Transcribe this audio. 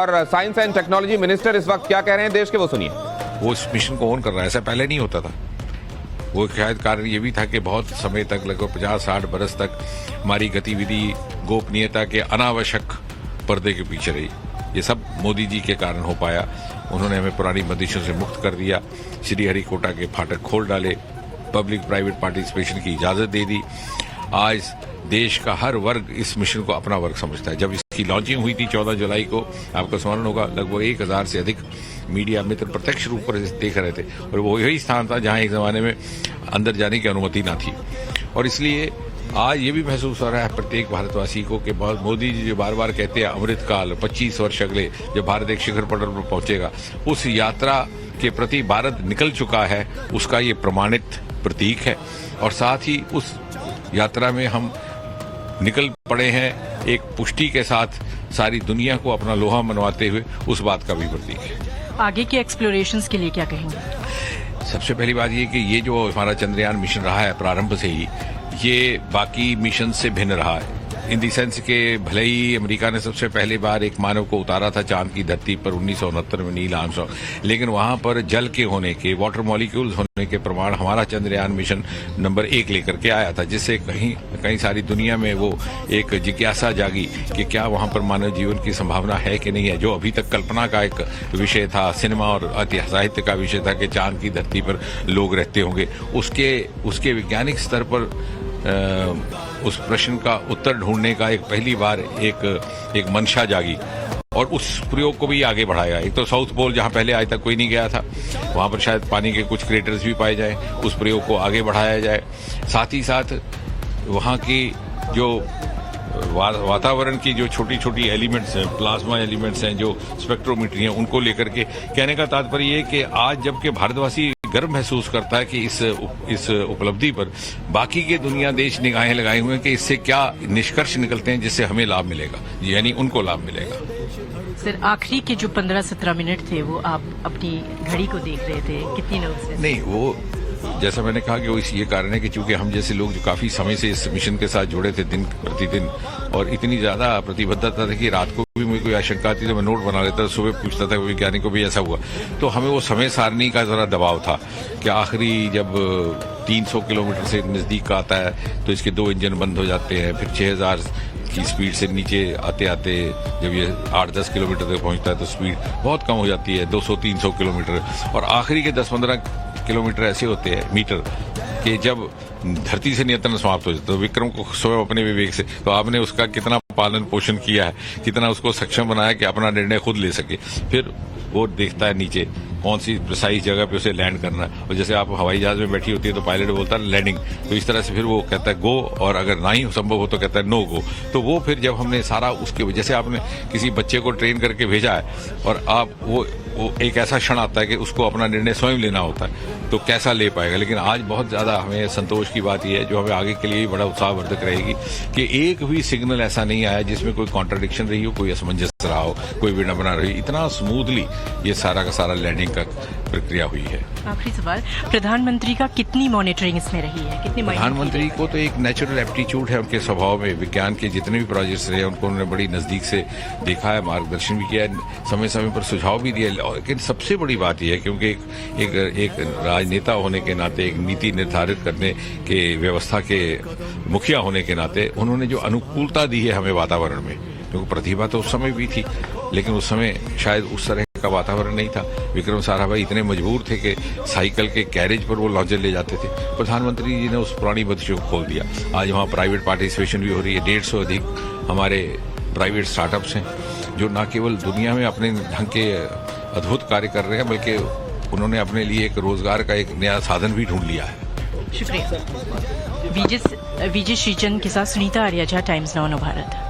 और science and technology minister इस वक्त क्या कह रहे हैं देश के, वो सुनिए। वो इस मिशन को ऑन कर रहा है, ऐसा पहले नहीं होता था। वो शायद कारण ये भी था कि बहुत समय तक, लगभग 50-60 बरस तक हमारी गतिविधि गोपनीयता के अनावश्यक पर्दे के पीछे रही। ये सब मोदी जी के कारण हो पाया। उन्होंने हमें पुरानी बंदिशों से मुक्त कर दिया, श्रीहरिकोटा के फाटक खोल डाले, पब्लिक प्राइवेट पार्टिसिपेशन की इजाजत दे दी। आज देश का हर वर्ग इस मिशन को अपना वर्ग समझता है। जब इसकी लॉन्चिंग हुई थी 14 जुलाई को, आपको स्मरण होगा, लगभग 1000 से अधिक मीडिया मित्र प्रत्यक्ष रूप पर देख रहे थे, और वो यही स्थान था जहां एक जमाने में अंदर जाने की अनुमति न थी। और इसलिए आज ये भी महसूस हो रहा है प्रत्येक भारतवासी को कि मोदी जी जो बार बार कहते हैं अमृत काल 25 वर्ष अगले जब भारत एक शिखर पटल पर पहुंचेगा, उस यात्रा के प्रति भारत निकल चुका है, उसका ये प्रमाणित प्रतीक है। और साथ ही उस यात्रा में हम निकल पड़े हैं एक पुष्टि के साथ, सारी दुनिया को अपना लोहा मनवाते हुए, उस बात का भी प्रतीक है। आगे के एक्सप्लोरेशंस के लिए क्या कहेंगे? सबसे पहली बात ये कि ये जो हमारा चंद्रयान मिशन रहा है प्रारंभ से ही, ये बाकी मिशन से भिन्न रहा है इन दी सेंस के भले ही अमेरिका ने सबसे पहली बार एक मानव को उतारा था चांद की धरती पर 1969 में, नील आर्मस्ट्रांग, लेकिन वहां पर जल के होने के, वाटर मॉलिक्यूल्स होने के प्रमाण हमारा चंद्रयान मिशन नंबर 1 लेकर के आया था, जिससे कहीं सारी दुनिया में वो एक जिज्ञासा जागी कि क्या वहां पर मानव जीवन की संभावना है कि नहीं है। जो अभी तक कल्पना का एक विषय था, सिनेमा और साहित्य का विषय था कि चांद की धरती पर लोग रहते होंगे, उसके वैज्ञानिक स्तर पर उस प्रश्न का उत्तर ढूंढने का एक पहली बार एक मंशा जागी, और उस प्रयोग को भी आगे बढ़ाया। एक तो साउथ पोल जहां पहले आज तक कोई नहीं गया था, वहां पर शायद पानी के कुछ क्रेटर्स भी पाए जाएं, उस प्रयोग को आगे बढ़ाया जाए। साथ ही साथ वहां की जो वातावरण की जो छोटी छोटी एलिमेंट्स हैं, प्लाज्मा एलिमेंट्स हैं, जो स्पेक्ट्रोमीटरी हैं, उनको लेकर के कहने का तात्पर्य ये कि आज जबकि भारतवासी गर्व महसूस करता है कि इस उपलब्धि पर बाकी के दुनिया देश निगाहें लगाए हुए हैं कि इससे क्या निष्कर्ष निकलते हैं जिससे हमें लाभ मिलेगा, यानी उनको लाभ मिलेगा। सर, आखिरी के जो 15-17 मिनट थे वो आप अपनी घड़ी को देख रहे थे, कितनी नर्वस? नहीं, वो जैसा मैंने कहा कि वो ये कारण है कि चूंकि हम जैसे लोग जो काफी समय से इस मिशन के साथ जुड़े थे दिन प्रतिदिन, और इतनी ज्यादा प्रतिबद्धता थी कि रात को भी मुझे कोई आशंका थी तो मैं नोट बना लेता था, सुबह पूछता था वैज्ञानिक को भी ऐसा हुआ, तो हमें वो समय सारणी का जरा दबाव था कि आखिरी जब 300 किलोमीटर से नजदीक आता है तो इसके 2 इंजन बंद हो जाते हैं, फिर 6000 की स्पीड से नीचे आते आते जब ये 8-10 किलोमीटर तक पहुंचता है तो स्पीड बहुत कम हो जाती है, 200-300 किलोमीटर, और आखिरी के 10-15 किलोमीटर ऐसे होते हैं मीटर कि जब धरती से नियंत्रण समाप्त हो जाता है। तो विक्रम को स्वयं अपने विवेक से, तो आपने उसका कितना पालन पोषण किया है, कितना उसको सक्षम बनाया कि अपना निर्णय खुद ले सके। फिर वो देखता है नीचे कौन सी प्रिसाइज जगह पे उसे लैंड करना है, और जैसे आप हवाई जहाज में बैठी होती है तो पायलट बोलता है लैंडिंग, तो इस तरह से फिर वो कहता है गो, और अगर ना ही संभव हो तो कहता है नो गो। तो वो फिर जब हमने सारा उसके, जैसे आपने किसी बच्चे को ट्रेन करके भेजा है और आप वो एक ऐसा क्षण आता है कि उसको अपना निर्णय स्वयं लेना होता है, तो कैसा ले पाएगा। लेकिन आज बहुत ज्यादा हमें संतोष की बात यह है, जो हमें आगे के लिए भी बड़ा उत्साहवर्धक रहेगी, कि एक भी सिग्नल ऐसा नहीं आया जिसमें कोई कॉन्ट्राडिक्शन रही हो, कोई असमंजस रहा हो, कोई विडंबना रही। इतना स्मूथली ये सारा का सारा लैंडिंग का प्रक्रिया हुई है। आखिरी सवाल, प्रधानमंत्री का कितनी मॉनिटरिंग इसमें रही है? कितनी? प्रधानमंत्री को तो एक नेचुरल एप्टीट्यूड है उनके स्वभाव में, विज्ञान के जितने भी प्रोजेक्ट्स रहे उनको उन्होंने बड़ी नजदीक से देखा है, मार्गदर्शन भी किया है, समय समय पर सुझाव भी दिया। लेकिन सबसे बड़ी बात यह है क्योंकि एक राजनेता होने के नाते, एक नीति निर्धारित करने के व्यवस्था के मुखिया होने के नाते, उन्होंने जो अनुकूलता दी है हमें वातावरण में, क्योंकि प्रतिभा तो उस समय भी थी लेकिन उस समय शायद उस तरह का वातावरण नहीं था। विक्रम साराभाई इतने मजबूर थे कि साइकिल के कैरेज पर वो लॉन्चर ले जाते थे। प्रधानमंत्री जी ने उस पुरानी बंदिशों को खोल दिया। आज वहाँ प्राइवेट पार्टिसिपेशन भी हो रही है। 150 अधिक हमारे प्राइवेट स्टार्टअप्स हैं जो न केवल दुनिया में अपने ढंग के अद्भुत कार्य कर रहे हैं, बल्कि उन्होंने अपने लिए एक रोजगार का एक नया साधन भी ढूंढ लिया है। शुक्रिया। विजय श्रीचंद के साथ सुनीता आर्याजा, टाइम्स नाउ भारत।